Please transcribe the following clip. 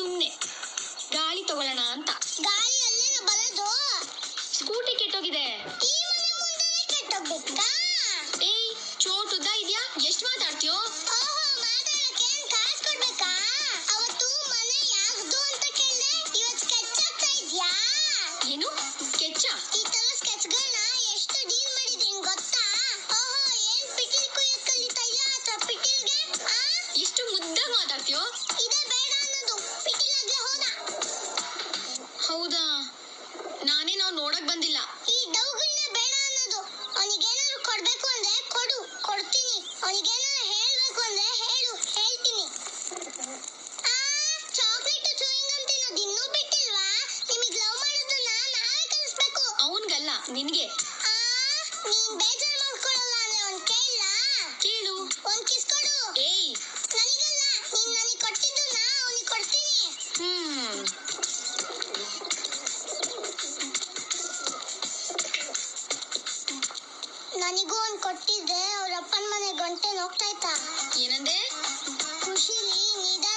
ಸುಮ್ನೆ ಗಾಳಿ ತಗೊಳ್ಳೋಣ ಅಂತ. ಗಾಳಿ ಅಲ್ಲೇನ ಬರೋದು? ಸ್ಕೂಟಿ ಕೆಟ್ಟೋಗಿದೆ. ಈ ಮನೆ ಮುಂದೆನೆ ಕೆಟ್ಟೋಗ್ಬೇಕಾ? ಏಯ್ ಚೋಟುದ್ದ ಇದ್ಯಾ? ಎಷ್ಟು ಮಾತಾಡ್ತೀಯೋ? ಓಹೋ, ಮಾತಾಡಕ್ಕೆ ಕಾಸು ಕೊಡ್ಬೇಕಾ? ಅವತ್ತು ಮನೆ ಯಾರ್ದು ಅಂತ ಕೇಳ್ದೆ, ಇವತ್ತು ಸ್ಕೆಚ್ ಆಗ್ತಾ ಇದ್ಯಾ? ಏನು ಸ್ಕೆಚ್ಚ? ಈ ತರ ಸ್ಕೆಚ್ಗಳನ್ನ ಎಷ್ಟು ಡೀಲ್ ಮಾಡಿದೀನಿ ಗೊತ್ತಾ? ಓಹೋ, ಏನ್ ಪಿಟೀಲ್ ಕುಯ್ಯಕ್ ಕಲಿತಾ ಇದ್ಯಾ ಅಥವಾ ಪಿಟೀಲ್ಗೆ? ಎಷ್ಟು ಮುದ್ದಾಗಿ ಮಾತಾಡ್ತೀಯೋ? ಇದೇ ಬೇಡ ಅನ್ನೋದು, ಪಿಟೀಲ್ ಆಗ್ಲೇ ಹೋದ. ಹೌದಾ, ನಾನೇ ನಾವು ನೋಡಕ್ ಬಂದಿಲ್ಲ. ಈ ಡೌಗಳನ್ನ ಬೇಡ ಅನ್ನೋದು. ಅವನಿಗೇನಾದ್ರು ಕೊಡ್ಬೇಕು ಅಂದ್ರೆ ಕೊಡು, ಕೊಡ್ತೀನಿ. ಅವನಿಗೇನಾದ್ರು ಹೇಳ್ಬೇಕು ಅಂದ್ರೆ ಹೇಳು, ಹೇಳ್ತೀನಿ. ಚಾಕ್ಲೇಟ್ ಚೂಯಿಂಗ್ ಗಮ್ ತಿನ್ನೋದು ಇನ್ನೂ ಬಿಟ್ಟಿಲ್ವಾ? ನಿಮಗೆ ಲವ್ ಮಾಡೋದನ್ನ ನಾವೇ ಕಲಿಸ್ಬೇಕು. ಅವನ್ಗಲ್ಲ ನಿನ್ಗೆ. ನೀನ್ ಬೇಜಾರು ಮಾಡ್ಕೊಳ್ಳಲ್ಲ ಅಂದ್ರೆ ಅವ್ನ್ ಕೇಳಲ್ಲ. ಕೇಳು. ಒಂದ್ ಕಿಸ್ ಕೊಡು. ಏಯ್ ನನಗಲ್ಲ, ನೀನ್ ನನಗೆ ಕೊಟ್ಟಿದ್ದನ್ನ ಅವನಿಗೆ ಕೊಡ್ತೀನಿ. ನನಗೂ ಒಂದ್ ಕೊಟ್ಟಿದ್ರೆ ಅವ್ರ ಅಪ್ಪನ ಮನೆ ಗಂಟೆ ಹೋಗ್ತಾ ಇತ್ತ. ಏನಂದೆ? ಖುಷಿಲಿ ನಿಧಾನ